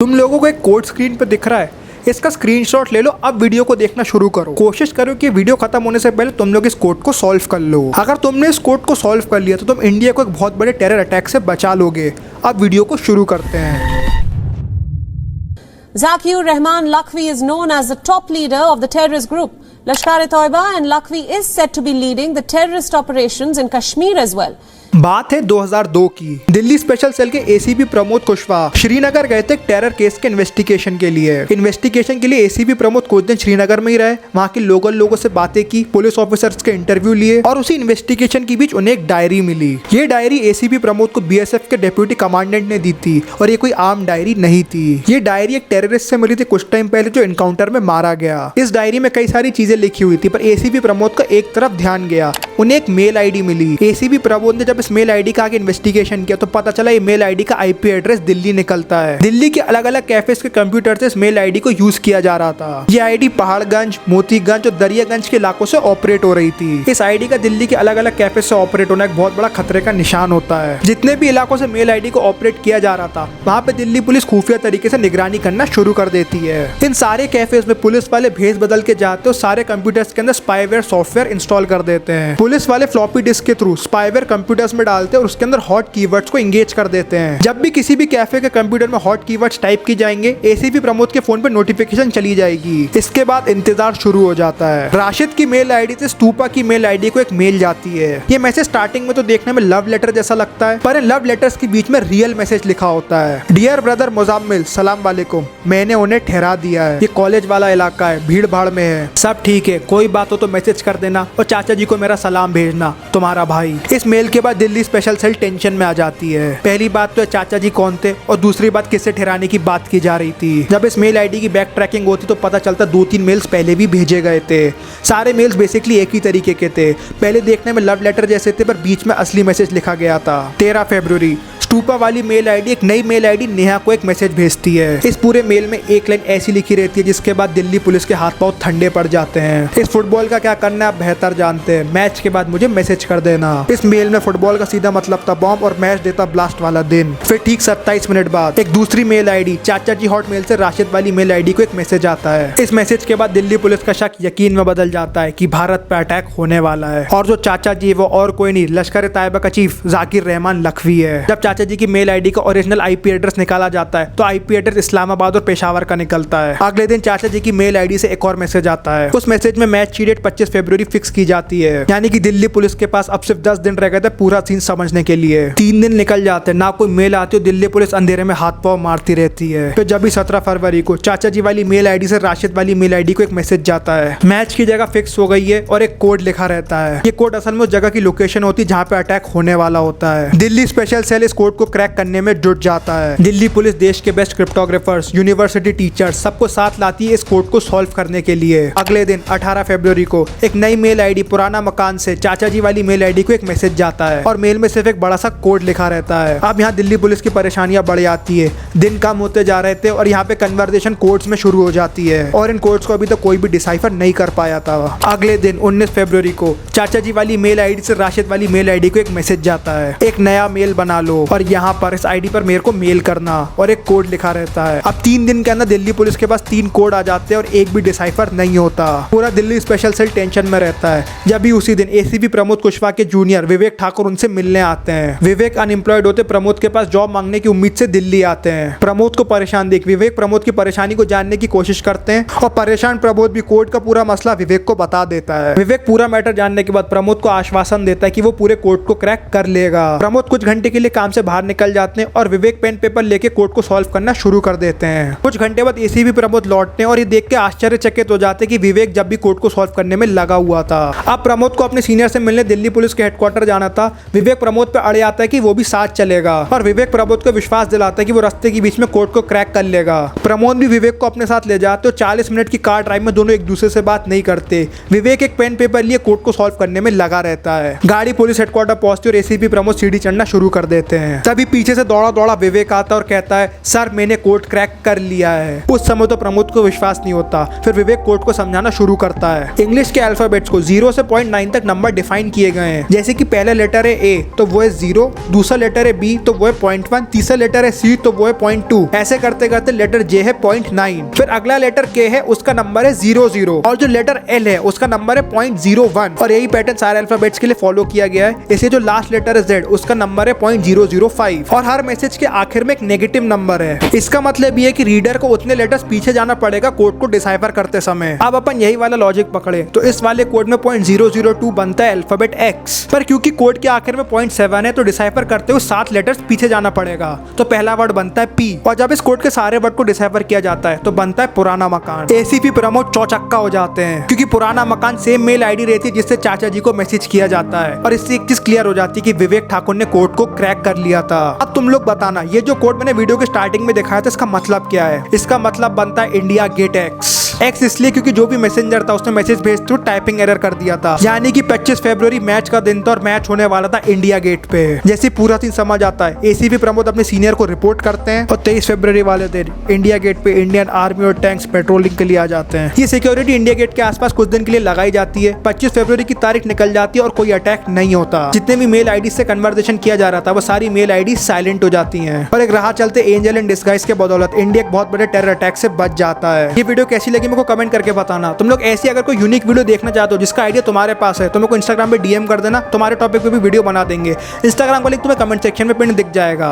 तुम लोगों को एक कोड स्क्रीन पे दिख रहा है, इसका स्क्रीनशॉट ले लो। अब वीडियो को देखना शुरू करो। कोशिश करो कि वीडियो खत्म होने से पहले तुम लोग इस कोड को सॉल्व कर लो। अगर तुमने इस कोड को सॉल्व कर लिया तो तुम इंडिया को एक बहुत बड़े टेरर अटैक से बचा लोगे। अब वीडियो को शुरू करते हैं। Zakir Rahman Lakhvi is known as the top leader of the terrorist group Lashkar-e-Toiba, and Lakhvi is said to be leading the terrorist operations in Kashmir as well. बात है 2002 की। दिल्ली स्पेशल सेल के ACP Pramod Kushwaha Srinagar गए थे terror case के investigation के लिए। Investigation के लिए एसीपी प्रमोद कुछ दिन श्रीनगर में ही रहे, वहाँ के लोगों से बातें की, पुलिस ऑफिसर्स के इंटरव्यू लिए और उसी इन्वेस्टिगेशन के बीच उन्हें एक डायरी मिली। ये डायरी एसीपी प्रमोद को बीएसएफ के डिप्टी कमांडेंट ने दी थी और ये कोई आम डायरी नहीं थी। ये डायरी एक टेररिस्ट से मिली थी कुछ टाइम पहले जो इनकाउंटर में मारा गया। इस डायरी में कई सारी चीजें लिखी हुई थी, पर एसीपी प्रमोद का एक तरफ ध्यान गया, उन्हें एक मेल आईडी मिली। एसीपी प्रमोद ने जब इस मेल आईडी का आगे इन्वेस्टिगेशन किया तो पता चला ये मेल आईडी का आईपी एड्रेस दिल्ली निकलता है। दिल्ली के अलग अलग कैफेज के कंप्यूटर से इस मेल आईडी को यूज किया जा रहा था। ये आईडी पहाड़गंज, मोतीगंज और दरियागंज के इलाकों से ऑपरेट हो रही थी। इस आईडी का दिल्ली के अलग अलग कैफे से ऑपरेट होना एक बहुत बड़ा खतरे का निशान होता है। जितने भी इलाकों से मेल आईडी को ऑपरेट किया जा रहा था वहाँ पे दिल्ली पुलिस खुफिया तरीके से निगरानी करना शुरू कर देती है। इन सारे कैफेज में पुलिस वाले भेस बदल के जाते और सारे कंप्यूटर्स के अंदर स्पाईवेयर सॉफ्टवेयर इंस्टॉल कर देते हैं। पुलिस वाले फ्लॉपी डिस्क के थ्रू स्पाईवेयर कंप्यूटर्स में डालते हैं और उसके अंदर हॉट कीवर्ड्स को इंगेज कर देते हैं। जब भी किसी भी कैफे के कंप्यूटर में हॉट कीवर्ड्स टाइप की जाएंगे, एसीपी प्रमोद के फोन पे नोटिफिकेशन चली जाएगी। इसके बाद इंतजार शुरू हो जाता है। राशिद की मेल आईडी से स्तूपा की मेल आईडी को एक मेल जाती है। ये मैसेज स्टार्टिंग में तो देखने में लव लेटर जैसा लगता है, पर इन लव लेटर्स के बीच में रियल मैसेज लिखा होता है। डियर ब्रदर मुजाम्मिल, सलाम वालेकुम, मैंने उन्हें ठहरा दिया है। ये कॉलेज वाला इलाका है, भीड़ भाड़ में है, सब ठीक है, कोई बात हो तो मैसेज कर देना और चाचा जी को मेरा सलाम भेजना, तुम्हारा भाई। इस मेल के बाद दिल्ली स्पेशल सेल टेंशन में आ जाती है। पहली बात तो चाचा जी कौन थे और दूसरी बात किससे ठहराने की बात की जा रही थी। जब इस मेल आईडी की बैक ट्रैकिंग होती तो पता चलता 2-3 मेल्स पहले भी भेजे गए थे। सारे मेल्स बेसिकली एक ही तरीके के थे, पहले देखने में लव लेटर जैसे थे पर बीच में असली मैसेज लिखा गया था। 13 फरवरी स्तूपा वाली मेल आईडी एक नई मेल आईडी नेहा को एक मैसेज भेजती है। इस पूरे मेल में एक लाइन ऐसी लिखी रहती है जिसके बाद दिल्ली पुलिस के हाथ पांव ठंडे पड़ जाते हैं। इस फुटबॉल का क्या करना है आप बेहतर जानते हैं, मैच के बाद मुझे मैसेज कर देना। इस मेल में फुटबॉल का सीधा मतलब था बॉम्ब और मैच देता ब्लास्ट वाला दिन। फिर ठीक 27 मिनट बाद एक दूसरी मेल आईडी चाचा जी हॉटमेल से राशिद वाली मेल आईडी को एक मैसेज आता है। इस मैसेज के बाद दिल्ली पुलिस का शक यकीन में बदल जाता है कि भारत पर अटैक होने वाला है और जो चाचा जी वो और कोई नहीं, लश्कर-ए-तैयबा का चीफ जाकिर रहमान लखवी है। जब चाचा जी की मेल आईडी का ओरिजिनल आईपी एड्रेस निकाला जाता है तो आईपी एड्रेस इस्लामाबाद और पेशावर का निकलता है। अगले दिन चाचा जी की मेल आईडी से एक और मैसेज आता है। उस मैसेज में मैच की डेट 25 फरवरी फिक्स की जाती है, यानी कि दिल्ली पुलिस के पास अब सिर्फ 10 दिन रह गए थे पूरा सीन समझने के लिए। 3 दिन निकल जाते हैं, ना कोई मेल आती हो, दिल्ली पुलिस अंधेरे में हाथ पांव मारती रहती है। फिर जब भी 17 फरवरी को चाचा जी वाली मेल आईडी से राशिद वाली मेल आईडी को एक मैसेज जाता है। मैच की जगह फिक्स हो गई है और एक कोड लिखा रहता है। ये कोड असल में उस जगह की लोकेशन होती है जहाँ पे अटैक होने वाला होता है। दिल्ली स्पेशल सेल इस कोड को क्रैक करने में जुट जाता है। दिल्ली पुलिस देश के बेस्ट क्रिप्टोग्राफर्स, यूनिवर्सिटी टीचर्स सबको साथ लाती है इस कोड को सॉल्व करने के लिए। अगले दिन 18 फरवरी को एक नई मेल आईडी पुराना मकान से चाचा जी वाली मेल आईडी को एक मैसेज जाता है और मेल में सिर्फ एक बड़ा सा कोड लिखा रहता है। अब यहाँ दिल्ली पुलिस की परेशानियां बढ़ जाती है। दिन कम होते जा रहे थे और यहाँ पे कन्वर्सेशन कोड्स में शुरू हो जाती है और इन कोड्स को अभी तक कोई भी डिसाइफर नहीं कर पाया था। अगले दिन 19 फरवरी को चाचा जी वाली मेल आईडी से राशिद वाली मेल आईडी को एक मैसेज जाता है, एक नया मेल बना लो और यहाँ पर इस आईडी पर मेरे को मेल करना, और एक कोड लिखा रहता है। अब 3 दिन के अंदर दिल्ली पुलिस के पास 3 कोड आ जाते हैं और एक भी डिसाइफर नहीं होता। पूरा दिल्ली स्पेशल सेल टेंशन में रहता है। जब भी उसी दिन एसीपी प्रमोद कुशवाहा के जूनियर विवेक ठाकुर उनसे मिलने आते हैं। विवेक अनएम्प्लॉयड होते प्रमोद के पास जॉब मांगने की उम्मीद से दिल्ली आते हैं। प्रमोद को परेशान देख विवेक प्रमोद की परेशानी को जानने की कोशिश करते हैं और परेशान प्रमोद भी कोड का पूरा मसला विवेक को बता देता है। विवेक पूरा मैटर जानने के बाद प्रमोद को आश्वासन देता है कि वो पूरे कोड को क्रैक कर लेगा। प्रमोद कुछ घंटे के लिए काम से बाहर निकल जाते हैं और विवेक पेन पेपर लेके कोड को सॉल्व करना शुरू कर देते हैं। कुछ घंटे बाद एसीपी प्रमोद लौटते हैं और ये देख के आश्चर्यचकित हो जाते हैं कि विवेक जब भी कोड को सॉल्व करने में लगा हुआ था। अब प्रमोद को अपने सीनियर से मिलने दिल्ली पुलिस के हेडक्वार्टर जाना था। विवेक प्रमोद पे अड़े आता है कि वो भी साथ चलेगा और विवेक प्रमोद को विश्वास दिलाता है कि वो रास्ते के बीच में कोड को क्रैक कर लेगा। प्रमोद भी विवेक को अपने साथ ले जाते और 40 मिनट की कार ड्राइव में दोनों एक दूसरे से बात नहीं करते। विवेक एक पेन पेपर लिए कोड को सॉल्व करने में लगा रहता है। गाड़ी पुलिस हेडक्वार्टर पहुंचती और एसीपी प्रमोद सीढ़ी चढ़ना शुरू कर देते हैं। हैं। तभी पीछे से दौड़ा दौड़ा विवेक आता और कहता है सर मैंने कोड क्रैक कर लिया है। उस समय तो प्रमोद को विश्वास नहीं होता। फिर विवेक कोड को समझाना शुरू करता है। इंग्लिश के अल्फाबेट्स को 0 से 0.9 तक नंबर डिफाइन किए गए हैं। जैसे कि पहला लेटर है A तो वो है 0, दूसरा लेटर है B तो वो है 0.1, तीसरा लेटर है C तो वो है 0.2। ऐसे करते करते लेटर J है 0.9, फिर अगला लेटर K है उसका नंबर है 00 और जो लेटर L है उसका नंबर है 0.01 और यही पैटर्न सारे अल्फाबेट्स के लिए फॉलो किया गया है। इसे जो लास्ट लेटर है Z उसका नंबर है 0.005 और हर मैसेज के आखिर में एक नेगेटिव नंबर है। इसका मतलब ये है कि रीडर को उतने लेटर्स पीछे जाना पड़ेगा कोड को डिसाइफर करते समय। अब अपन यही वाला लॉजिक पकड़े तो इस वाले कोड में 0.002 बनता है अल्फाबेट X, पर क्योंकि कोड के आखिर में 0.7 है तो डिसाइफर करते हुए 7 लेटर्स पीछे जाना पड़ेगा। तो पहला वर्ड बनता है P और जब इस कोड के सारे वर्ड को डिसाइफर किया जाता है तो बनता है पुराना मकान। एसीपी प्रमोद चौचक्का हो जाते हैं क्योंकि पुराना मकान सेम मेल आईडी रहती है जिससे चाचा जी को मैसेज किया जाता है और इससे एक चीज क्लियर हो जाती है कि विवेक ठाकुर ने कोड को क्रैक कर लिया था। अब तुम लोग बताना ये जो कोड मैंने वीडियो के स्टार्टिंग में दिखाया था इसका मतलब क्या है। इसका मतलब बनता है इंडिया गेट एक्स इसलिए क्योंकि जो भी मैसेंजर था उसने मैसेज भेजते हुए टाइपिंग एरर कर दिया था, यानी कि 25 फरवरी मैच का दिन था और मैच होने वाला था इंडिया गेट पे। जैसे पूरा सीन समझ आता है एसीपी प्रमोद अपने सीनियर को रिपोर्ट करते हैं और 23 फरवरी वाले दिन इंडिया गेट पे इंडियन आर्मी और टैंक्स पेट्रोलिंग के लिए आ जाते हैं। ये सिक्योरिटी इंडिया गेट के आसपास कुछ दिन के लिए लगाई जाती है। 25 फरवरी की तारीख निकल जाती है और कोई अटैक नहीं होता। जितने भी मेल आईडी से कन्वर्सेशन किया जा रहा था वो सारी मेल आईडी साइलेंट हो जाती हैं और एक राह चलते एंजल इन डिस्गाइज के बदौलत इंडिया एक बहुत बड़े टेरर अटैक से बच जाता है। ये वीडियो कैसी लगी मेरे को कमेंट करके बताना। तुम लोग ऐसी अगर कोई यूनिक वीडियो देखना चाहते हो जिसका आइडिया तुम्हारे पास है तो मेरे को इंस्टाग्राम पे डीएम कर देना, तुम्हारे टॉपिक पे भी वीडियो बना देंगे। इंस्टाग्राम का लिंक तुम्हें कमेंट सेक्शन में पिन दिख जाएगा।